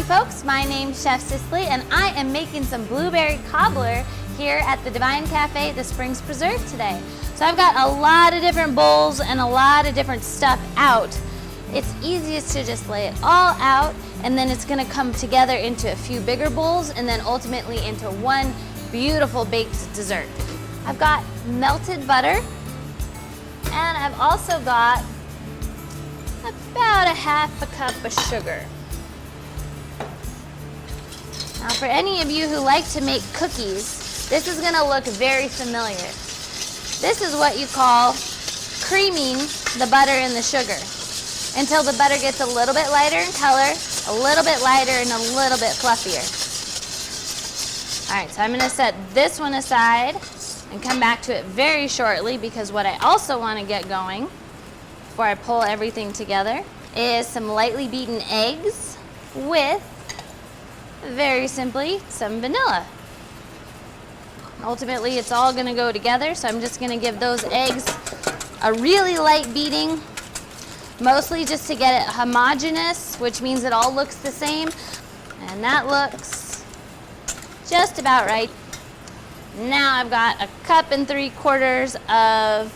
folks, my name's Chef Cicely and I am making some blueberry cobbler here at the Divine Cafe at the Springs Preserve today. So I've got a lot of different bowls and a lot of different stuff out. It's easiest to just lay it all out and then it's gonna come together into a few bigger bowls and then ultimately into one beautiful baked dessert. I've got melted butter and I've also got about a half a cup of sugar. Now for any of you who like to make cookies, this is gonna look very familiar. This is what you call creaming the butter and the sugar until the butter gets a little bit lighter in color, a little bit lighter, and a little bit fluffier. All right, so I'm gonna set this one aside and come back to it very shortly because what I also wanna get going before I pull everything together is some lightly beaten eggs with, very simply, some vanilla. Ultimately, it's all gonna go together, so I'm just gonna give those eggs a really light beating, mostly just to get it homogeneous, which means it all looks the same, and that looks just about right. Now I've got a cup and 3/4 of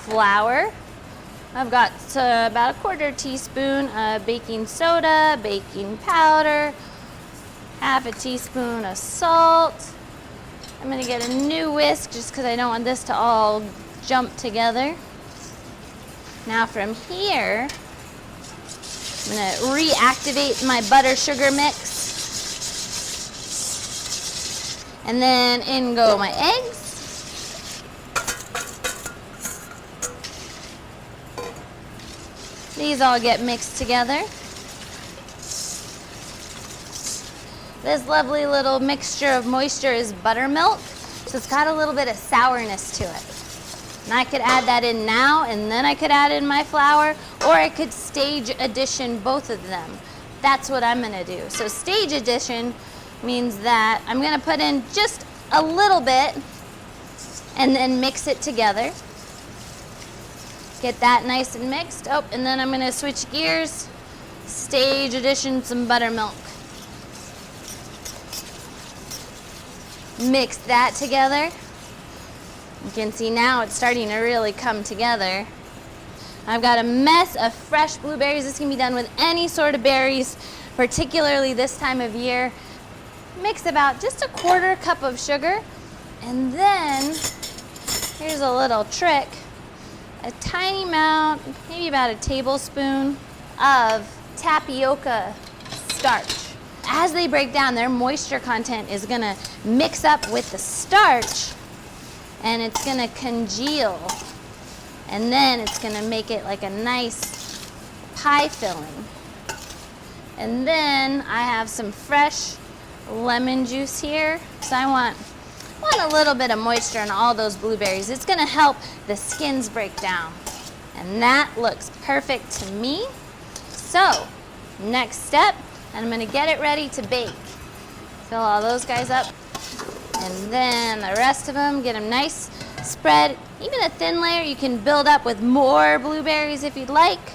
flour. I've got about a 1/4 teaspoon of baking soda, baking powder, half a teaspoon of salt. I'm gonna get a new whisk just because I don't want this to all jump together. Now from here, I'm gonna reactivate my butter sugar mix. And then in go my eggs. These all get mixed together. This lovely little mixture of moisture is buttermilk, so it's got a little bit of sourness to it. And I could add that in now, and then I could add in my flour, or I could stage addition both of them. That's what I'm gonna do. So stage addition means that I'm gonna put in just a little bit and then mix it together. Get that nice and mixed. Oh, and then I'm gonna switch gears, stage addition some buttermilk. Mix that together. You can see now it's starting to really come together. I've got a mess of fresh blueberries. This can be done with any sort of berries, particularly this time of year. Mix about just a 1/4 cup of sugar, and then here's a little trick. A tiny amount, maybe about a tablespoon of tapioca starch. As they break down, their moisture content is gonna mix up with the starch and it's gonna congeal. And then it's gonna make it like a nice pie filling. And then I have some fresh lemon juice here. So I want a little bit of moisture in all those blueberries. It's gonna help the skins break down. And that looks perfect to me. So, next step, and I'm gonna get it ready to bake. Fill all those guys up. And then the rest of them, get them nice spread. Even a thin layer, you can build up with more blueberries if you'd like.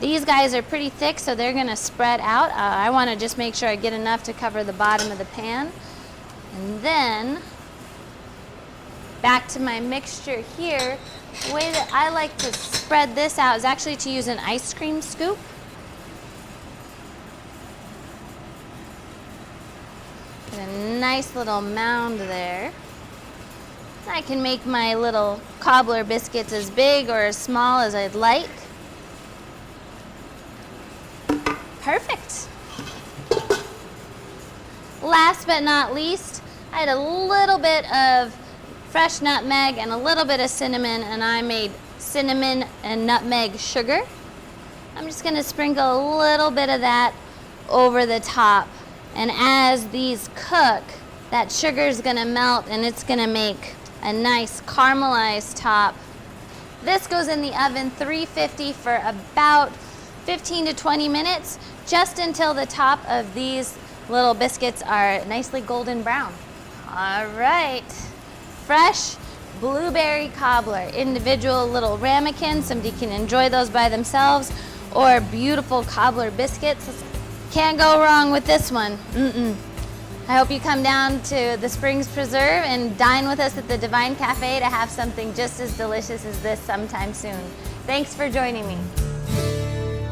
These guys are pretty thick, so they're gonna spread out. I wanna just make sure I get enough to cover the bottom of the pan. And then, back to my mixture here. The way that I like to spread this out is actually to use an ice cream scoop. Get a nice little mound there. I can make my little cobbler biscuits as big or as small as I'd like. Perfect. Last but not least, I had a little bit of fresh nutmeg and a little bit of cinnamon, and I made cinnamon and nutmeg sugar. I'm just gonna sprinkle a little bit of that over the top. And as these cook, that sugar is gonna melt and it's gonna make a nice caramelized top. This goes in the oven 350 for about 15 to 20 minutes, just until the top of these little biscuits are nicely golden brown. All right, fresh blueberry cobbler, individual little ramekins. Somebody can enjoy those by themselves, or beautiful cobbler biscuits. Can't go wrong with this one. I hope you come down to the Springs Preserve and dine with us at the Divine Cafe to have something just as delicious as this sometime soon. Thanks for joining me.